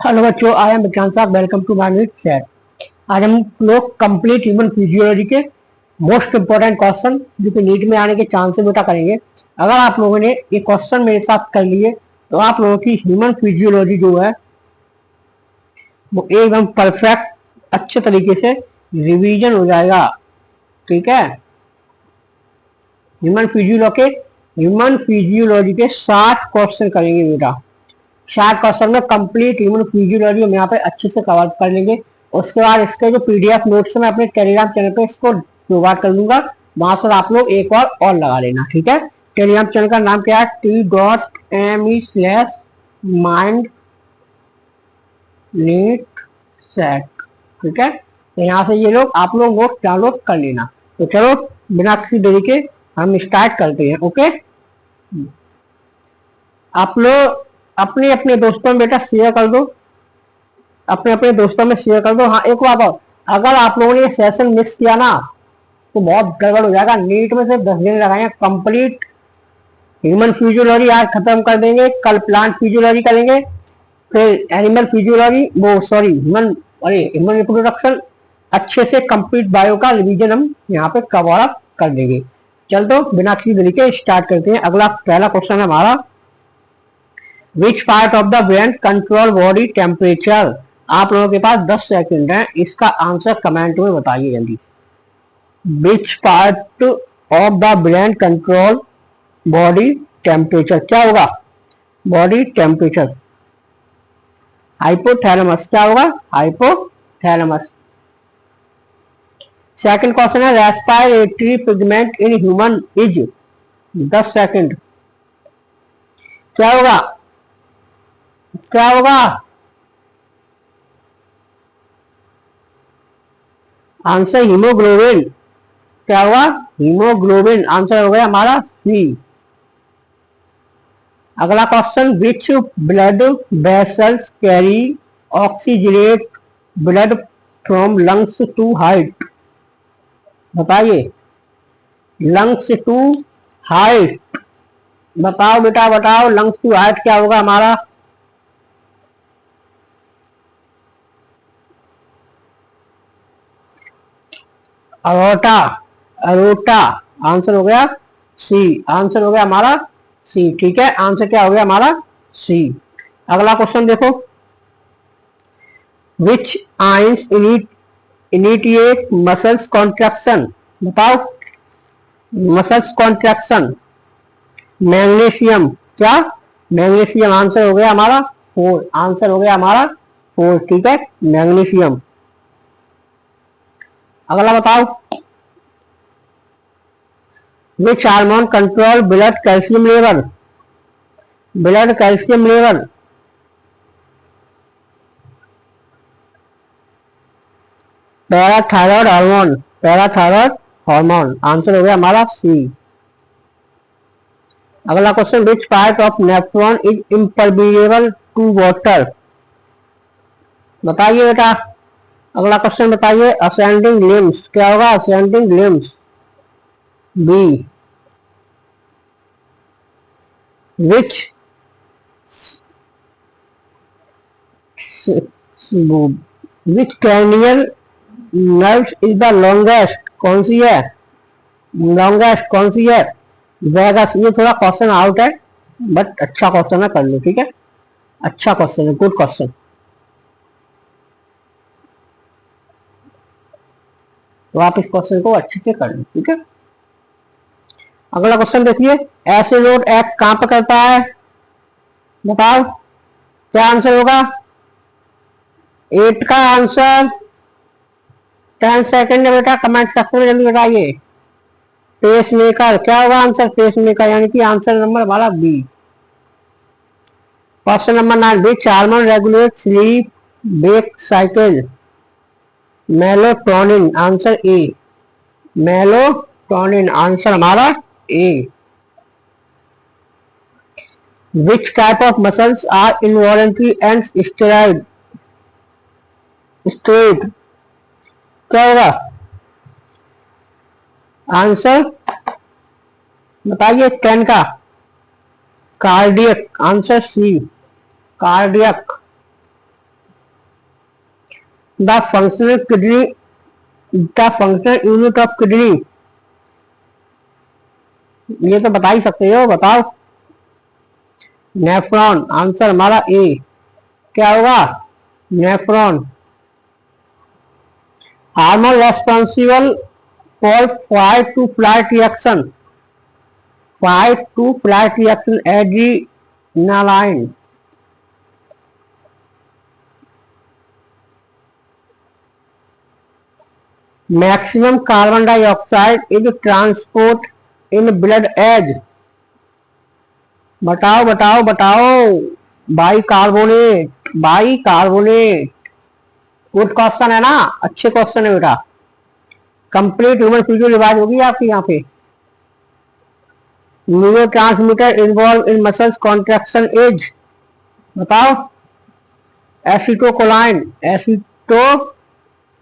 Hello बच्चों, आई am Vikrant Sahab. Welcome to my new chat. आज हम लोग कंप्लीट ह्यूमन फिजियोलॉजी के मोस्ट इंपोर्टेंट क्वेश्चन जो कि नीट में आने के चांसेस बेटा करेंगे। अगर आप लोगों ने ये क्वेश्चन मेरे साथ कर लिए तो आप लोगों की ह्यूमन फिजियोलॉजी जो है वो एकदम परफेक्ट अच्छे तरीके से रिवीजन हो जाएगा। ठीक है, ह्यूमन फिजियोलॉजी के 60 क्वेश्चन करेंगे बेटा। 60 क्वेश्चन में कंप्लीट ह्यूमन फिजियोलॉजी हम यहाँ पे अच्छे से कवर कर लेंगे। उसके बाद इसके जो पीडीएफ नोट्स मैं अपने टेलीग्राम चैनल पे इसको प्रोवाइड कर दूंगा, वहां से आप लोग एक और लगा लेना। ठीक है, टेलीग्राम चैनल का नाम क्या है? t.me/mind NEET set. ठीक है, तो यहाँ से ये लोग आप लोग नोट डाउनलोड कर लेना। तो चलो बिना किसी देरी के हम स्टार्ट करते हैं। ओके, आप लोग अपने अपने दोस्तों में बेटा शेयर कर दो, अपने अपने दोस्तों में शेयर कर दो। हाँ, एक बात और, अगर आप लोगों ने ये सेशन मिस किया ना तो बहुत गड़बड़ हो जाएगा। नीट में से 10 दिन लगाए, कंप्लीट ह्यूमन फिजियोलॉजी आज खत्म कर देंगे, कल प्लांट फिजियोलॉजी करेंगे, फिर एनिमल फिजियोलॉजी, ह्यूमन रिप्रोडक्शन, अच्छे से कंप्लीट बायो का रिवीजन हम यहाँ पे कवर अप कर देंगे। चल तो बिना किसी देरी के स्टार्ट करते हैं। अगला पहला क्वेश्चन है हमारा, विच part of the brain control body temperature. आप लोगों के पास 10 सेकंड है, इसका आंसर कमेंट में बताइए जल्दी। विच part of the brain control body temperature, क्या होगा? Body temperature. हाइपोथैलेमस, क्या होगा? हाइपोथैलेमस। सेकंड क्वेश्चन है, respiratory pigment in human is. 10 second, क्या होगा? क्या होगा आंसर? हीमोग्लोबिन। क्या होगा? हीमोग्लोबिन। आंसर हो गया हमारा सी। अगला question, which blood vessels carry oxygenate blood from lungs to heart. बताइए, लंग्स टू हार्ट। बताओ बेटा बताओ, लंग्स टू हार्ट क्या होगा हमारा? अरोटा। अरोटा। आंसर हो गया सी। आंसर हो गया हमारा सी। ठीक है, आंसर क्या हो गया हमारा? सी। अगला क्वेश्चन देखो, विच आइंस इनिटिएट मसल्स कॉन्ट्रैक्शन। बताओ, मसल्स कॉन्ट्रैक्शन। मैग्नीशियम। क्या? मैग्नीशियम। आंसर हो गया हमारा 4। आंसर हो गया हमारा 4। ठीक है, मैग्नीशियम। अगला बताओ, which hormone control blood calcium level. Blood calcium level. Parathyroid hormone. Parathyroid hormone. Answer हो गया हमारा सी। अगला question, which part of nephron is impermeable to water. बताइए बेटा, अगला क्वेश्चन बताइए। Ascending limbs. क्या होगा? Ascending limbs. B. Which which cranial nerve is the longest. कौन सी है? लॉन्गेस्ट कौन सी है? वेगस। ये थोड़ा क्वेश्चन आउट है बट अच्छा क्वेश्चन है, कर लो। ठीक है, अच्छा क्वेश्चन है, गुड क्वेश्चन। तो आप इस क्वेश्चन को अच्छे से कर लो। ठीक है, अगला क्वेश्चन देखिए, एसिड एक्ट कहां पर करता है? बताओ, क्या आंसर होगा? 8 का आंसर 10 सेकंड है बेटा, कमेंट सेक्शन में जल्दी बताइए। Pace maker. क्या होगा आंसर? पेस मेकर, यानी कि आंसर नंबर वाला B. Question number 9, which hormone regulate sleep wake cycle. Melatonin. Answer A. Melatonin. Answer हमारा A. Which type of muscles are involuntary and steroid. Steroid. क्या होगा answer? बताइए 10 का। Cardiac. Answer C, cardiac. The functional kidney, the functional unit of kidney, ये तो बता ही सकते हो, बताओ। नेफ्रॉन, आंसर हमारा ए, क्या होगा, nephron. Hormone responsible for fight to flight reaction, fight to flight reaction, adrenaline. Maximum carbon dioxide is transport in blood as, बताओ बताओ बताओ। Bicarbonate, bicarbonate. Good question है ना, अच्छे क्वेश्चन है बेटा। कंप्लीट ह्यूमन फिजियो रिवाइज होगी आपकी यहाँ पे। Neuro transmitter involve in muscles contraction as, बताओ। Acetylcholine,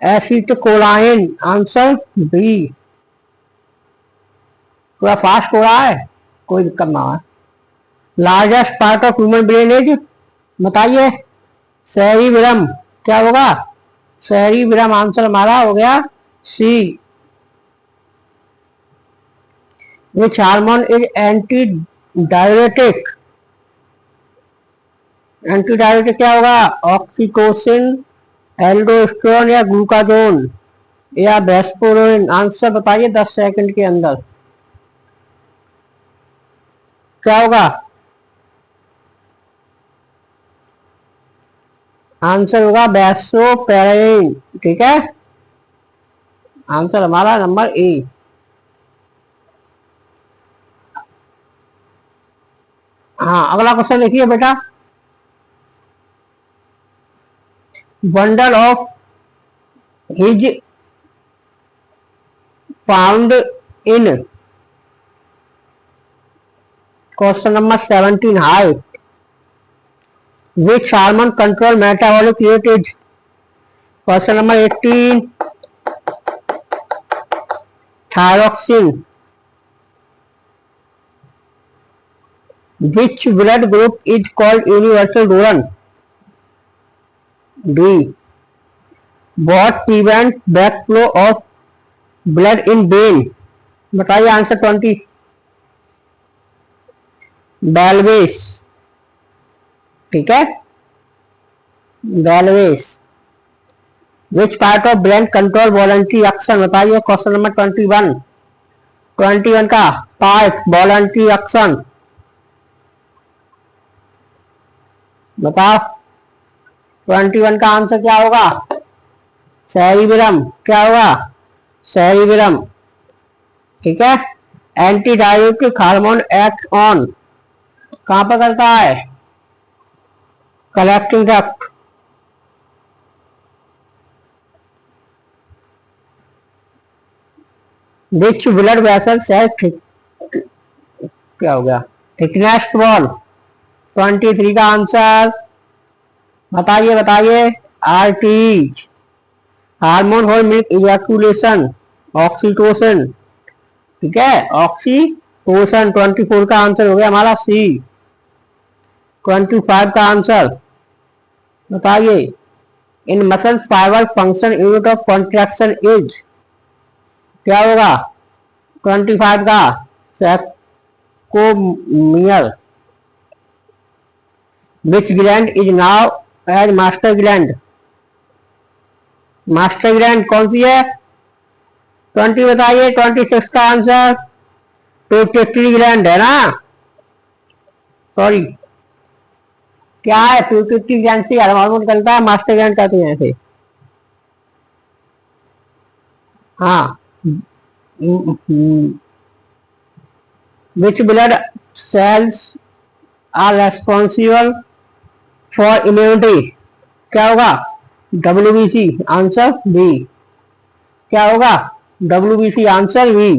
acetylcholine, answer B. थोड़ा फास्ट हो रहा है, कोई दिक्कत ना है। Largest part of human brain is, बताइए। सेरिब्रम, क्या होगा, सेरिब्रम, आंसर हमारा हो गया C. Which hormone is anti diuretic, anti diuretic क्या होगा, ऑक्सीटोसिन, एल्डोस्टेरोन या ग्लूकागोन या वेस्पोरिन, आंसर बताइए 10 सेकंड के अंदर, क्या होगा। आंसर होगा वेस्पोरिन, ठीक है। आंसर हमारा नंबर ए। हाँ, अगला क्वेश्चन देखिए बेटा। Bundle of his found in, question number 17, height. Which hormone control metabolic rate is, question number 18, thyroxine. Which blood group is called universal donor? D. What prevents backflow of blood in vein? बताइए answer 20। Valves, ठीक है, valves. Which part of brain control voluntary action, बताइए question number 21। 21 का part voluntary action, बताओ। 21 का answer क्या होगा, cerebrum, क्या होगा, सेरिब्रम, ठीक है। Anti diuretic hormone act on, कहां पर करता है, collecting duct. Which blood vessel से क्या हो गया, थिकनेस्ट वॉल। 23 का आंसर बताइए बताइए, arteries. Hormone for milk ejaculation, oxytocin, ठीक है, ऑक्सीटोसिन। 24 का आंसर हो गया हमारा सी। 25 का आंसर बताइए। In muscle fibre function unit of contraction is, क्या होगा, 25 का sarcomere. Which gland is known as master gland, master gland कौन सी है, 20 बताइए। 26 का आंसर पिट्यूटरी ग्लैंड है ना, सॉरी, क्या है, पिट्यूटरी ग्लैंड से हार्मोन निकलता है, मास्टर ग्लैंड कहते हैं ऐसे। हाँ। Which blood cells are responsible for immunity, क्या होगा, WBC, आंसर बी, क्या होगा, WBC, answer B.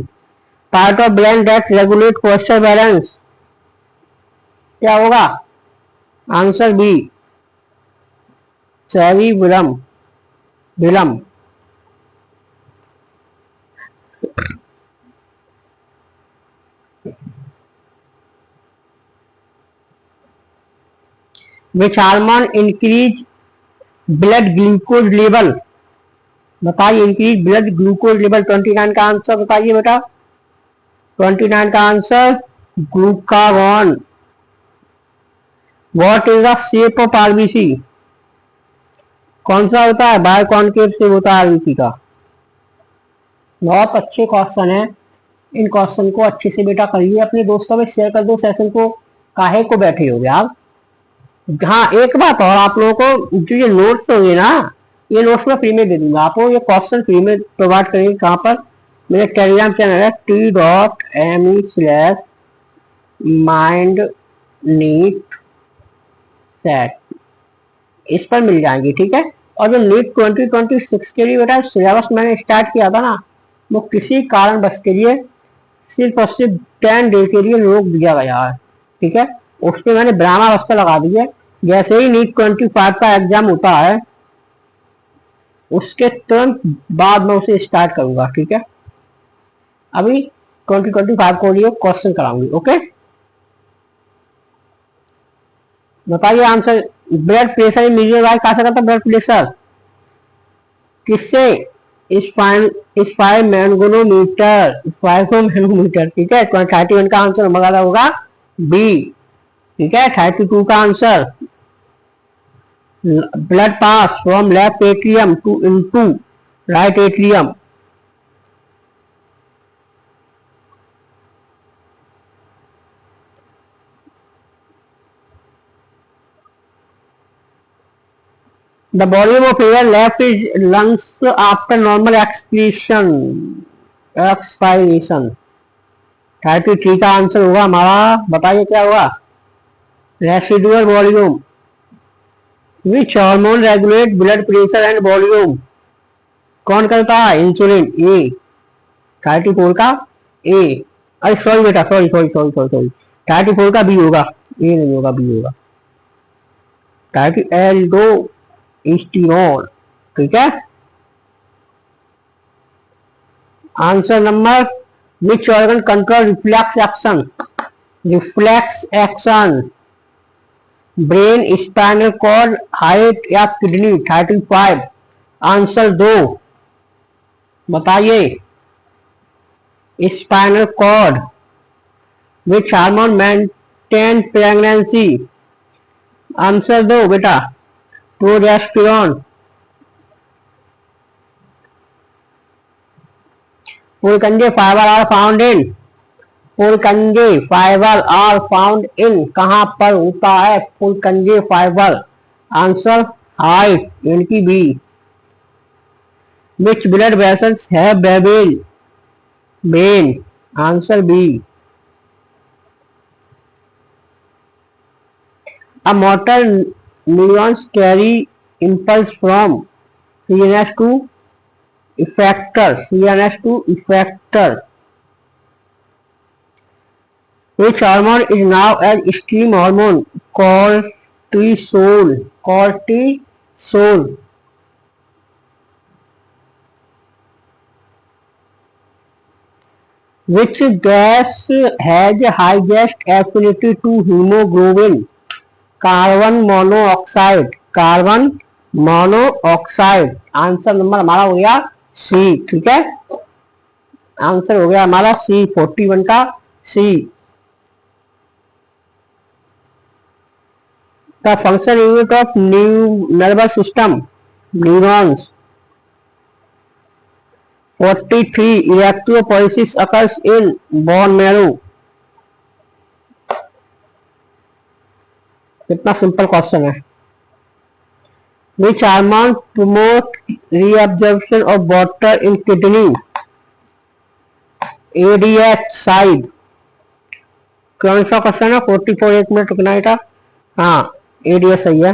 Part of brain that regulate posture balance, क्या होगा, आंसर बी, सेरिब्रम, विलम। Which hormone increase blood glucose level, बताइए इंक्रीज ब्लड ग्लूकोज लेवल। 29 का answer बताइए बेटा, 29 का answer glucagon. What is the shape of RBC, कौन सा होता है, बाय कॉनकेव शेप होता है आरबीसी का। बहुत अच्छे क्वेश्चन है, इन क्वेश्चन को अच्छे से बेटा करिए, अपने दोस्तों में शेयर कर दो सेशन को, काहे को बैठे हो आप। हाँ एक बात और, आप लोगों को जो ये नोट्स होंगे ना, ये नोट्स में फ्री में दे दूंगा आपको, ये क्वेश्चन फ्री में प्रोवाइड करेंगे। कहाँ पर, मेरे टेलीग्राम चैनल है t.me/mind नीट सेट, इस पर मिल जाएंगे, ठीक है। और जो नीट 2026 के लिए बेटा सिलेबस मैंने स्टार्ट किया था ना, वो किसी कारणवश के लिए सिर्फ और सिर्फ 10 डे के लिए रोक दिया गया है, ठीक है। उसमें मैंने ब्रह्मावस्था लगा दी है, जैसे ही नीट 25 का एग्जाम होता है उसके तुरंत बाद में उसे स्टार्ट करूंगा, ठीक है। अभी 2025 को लिए क्वेश्चन कराऊंगी, ओके। बताइए आंसर। ब्लड प्रेशर मीजिए भाई, कहा सकता ब्लड प्रेशर किससे, मैनगोनोमीटर, ठीक है। 31 का आंसर हमारा होगा बी, ठीक है। 32 का answer blood pass from left atrium to into right atrium. The volume of air left is lungs after normal expiration. 33 का आंसर होगा हमारा, बताइए क्या होगा, residual volume. Which hormone regulate blood pressure and volume, कौन करता है, इंसुलिन। ए 34 का ए, अरे सॉरी बेटा, सॉरी 34 का बी होगा, ए नहीं होगा, बी होगा। 30 एल्डो स्टीरोन, ठीक है। Answer number, which organ control reflex action, brain, spinal cord, heart या किडनी। 35 आंसर 2, बताइए spinal cord. Which hormone maintain pregnancy, answer 2 बेटा progesterone. Purkinje fibre are found in, Purkinje fibre are found in, कहां पर होता है फुलकंजे fibre, answer heart यानी कि B. Which blood vessels have बेबेल, vein, answer B. A motor neurons carry impulse from CNS to effector. Which hormone is now as stream hormone, cortisol. Which gas has highest affinity to hemoglobin, carbon monoxide. Answer number हमारा हो गया सी, ठीक है। Answer हो गया हमारा C, 41 का C. The function unit of nervous system, neurons. 43 electrophoresis occurs in bone marrow. कितना सिंपल क्वेश्चन है। Which hormone promote reabsorption of water in kidney, ADH साइड। कौन सा क्वेश्चन है, 44, 1 मिनट रुकना बेटा, हाँ एडीएच सही है।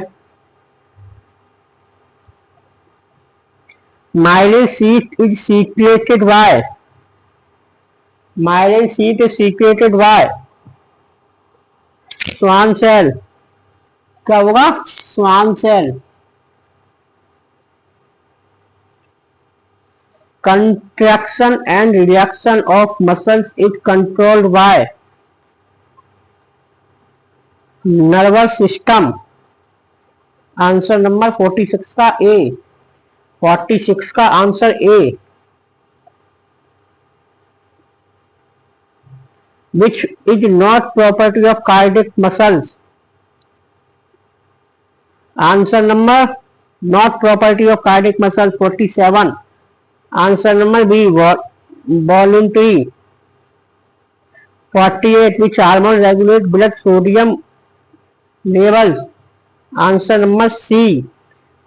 Myelin sheet is secreted by, myelin sheet is secreted by Schwann cell, क्या होगा, Schwann cell. Contraction and reduction of muscles is controlled by nervous system, answer number 46 का ए, 46 का answer A. Which is not property of cardiac muscles? Answer number not property of cardiac muscle 47. Answer number B voluntary 48. Which hormone regulate blood sodium levels? Answer number C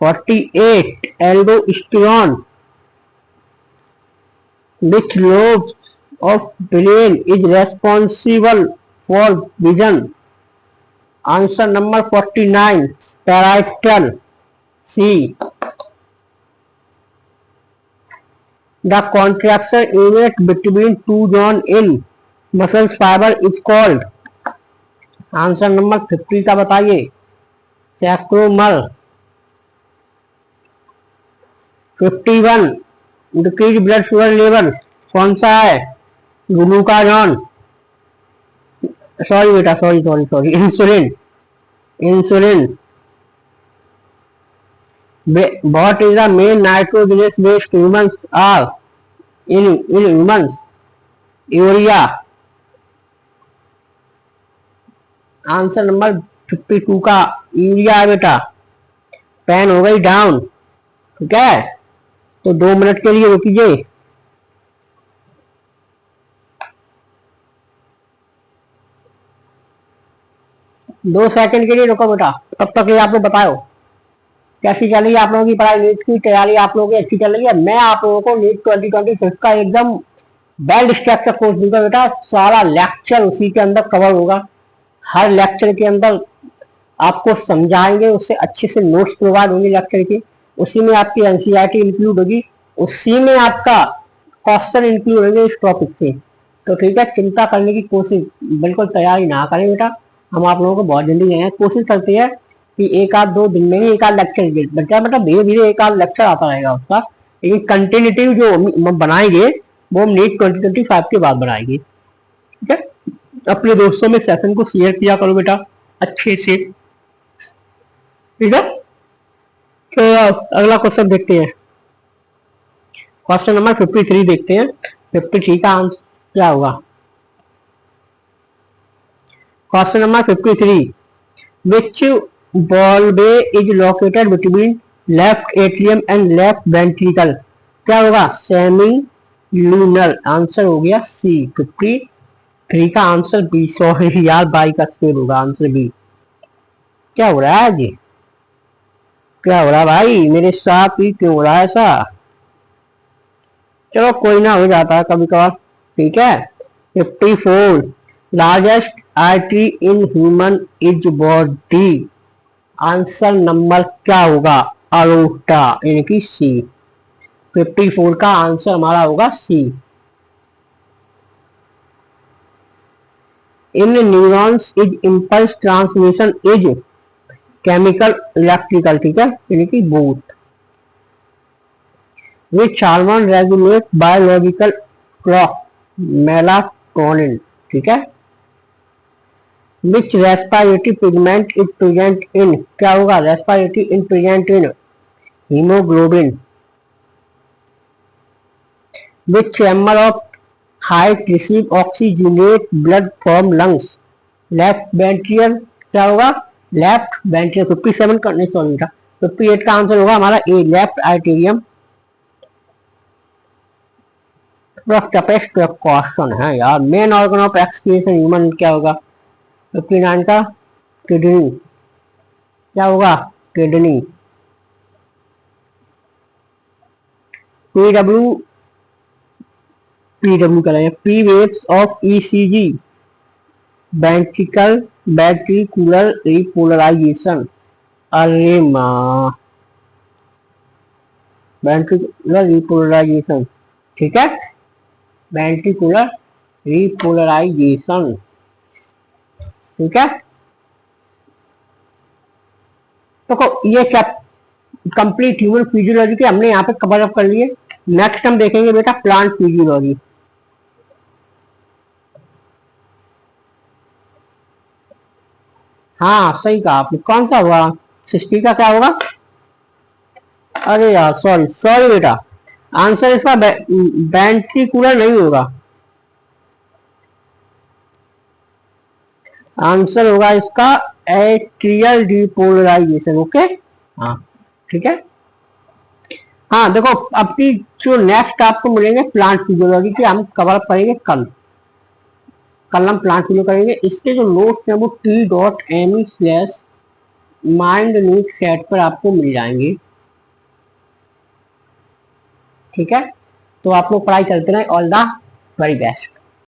48. Aldosterone. Which lobe of brain is responsible for vision? Answer number 49. Parietal. C. The contraction unit between two zones in muscle fiber is called. Answer number 50 का बताइए। सैक्रोमर। 51 decrease blood sugar level कौन सा है? Glucagon, sorry बेटा, sorry insulin. What is the main nitrogenous based humans are in humans? Urea. Answer number 52 का urea है बेटा। Pen हो गई डाउन, ठीक है, तो 2 मिनट के लिए रुकिए। दो सेकंड के लिए रुको बेटा, तब तक ये आप लोग बताओ कैसी चल रही है आप लोगों की पढ़ाई, नीट की तैयारी आप लोगों की अच्छी चल रही है। मैं आप लोगों को नीट 2026 का एकदम वेल स्ट्रक्चर कोर्स दूंगा बेटा। सारा लेक्चर उसी के अंदर कवर होगा। हर लेक्चर के अंदर आपको समझाएंगे, उससे अच्छे से नोट्स प्रोवाइड होंगे लेक्चर के। उसी में आपकी एनसीईआरटी इंक्लूड होगी, उसी में आपका क्वेश्चन इंक्लूड होंगे इस टॉपिक से। तो ठीक है, चिंता करने की कोशिश बिल्कुल तैयारी ना करें बेटा। हम आप लोगों को बहुत जल्दी गए हैं, कोशिश करते हैं कि 1-2 दिन में ही 1 लेक्चर बच्चा मतलब धीरे धीरे 1 लेक्चर आता रहेगा उसका। लेकिन कंटिन्यूटिव जो हम बनाएंगे वो हम नीट 2025 के बाद बनाएंगे, ठीक है। अपने दोस्तों में सेशन को शेयर किया करो बेटा अच्छे से, ठीक है। तो अगला क्वेश्चन देखते हैं। क्वेश्चन नंबर 53 देखते हैं। 53 का आंसर क्या होगा? Question number 53, which valve is located between left atrium and left ventricle? क्या होगा? Semi lunar. आंसर हो गया सी। 53 का आंसर बी। सॉरी यार, बाई का स्पेल होगा आंसर बी। क्या हो रहा है जी, क्या हो रहा है भाई, मेरे साथ ही क्यों हो रहा है ऐसा? चलो कोई ना, हो जाता है कभी कभार, ठीक है। 54 largest artery in human is body. Answer number क्या होगा? अरोटा, यानी कि सी। 54 का आंसर हमारा होगा C. In neurons is impulse transmission is chemical electrical, ठीक है, यानी कि both. Which hormone regulate biological clock? Melatonin, ठीक है। Which respiratory pigment is present in? क्या होगा? Respiratory in present in haemoglobin. Which chamber of heart receive oxygenated blood from lungs? Left ventricle. क्या होगा? Left ventricle. 57 करने sorry था। 58 का answer होगा हमारा A, left atrium. Toughest question है यार। Main organ of excretion human क्या होगा? 59 का किडनी। क्या होगा? किडनी। पीडब्ल्यू करेंगे। P waves of ECG ventricular repolarisation. अरे माँ, वेंट्रिकुलर रिपोलराइजेशन, ठीक है, वेंट्रिकुलर रिपोलराइजेशन, ठीक है। तो ये कंप्लीट ह्यूमन फिजियोलॉजी के हमने यहाँ पे कवर अप कर लिए। नेक्स्ट हम देखेंगे बेटा प्लांट फिजियोलॉजी। हाँ सही कहा आपने, कौन सा हुआ? 60 का क्या होगा? अरे यार सॉरी सॉरी बेटा, आंसर इसका वेंट्रिकुलर नहीं होगा, आंसर होगा इसका एट्रियल डिपोलराइजेशन। ओके, हाँ ठीक है। हाँ देखो, अपनी जो नेक्स्ट आपको मिलेंगे प्लांट फिजियोलॉजी के, हम कवर अप करेंगे कल, कल हम प्लांट फिजियो करेंगे। इसके जो नोट्स हैं वो t.me/mind न्यूज चैट पर आपको मिल जाएंगे, ठीक है। तो आप लोग पढ़ाई करते रहे, ऑल द वेरी बेस्ट।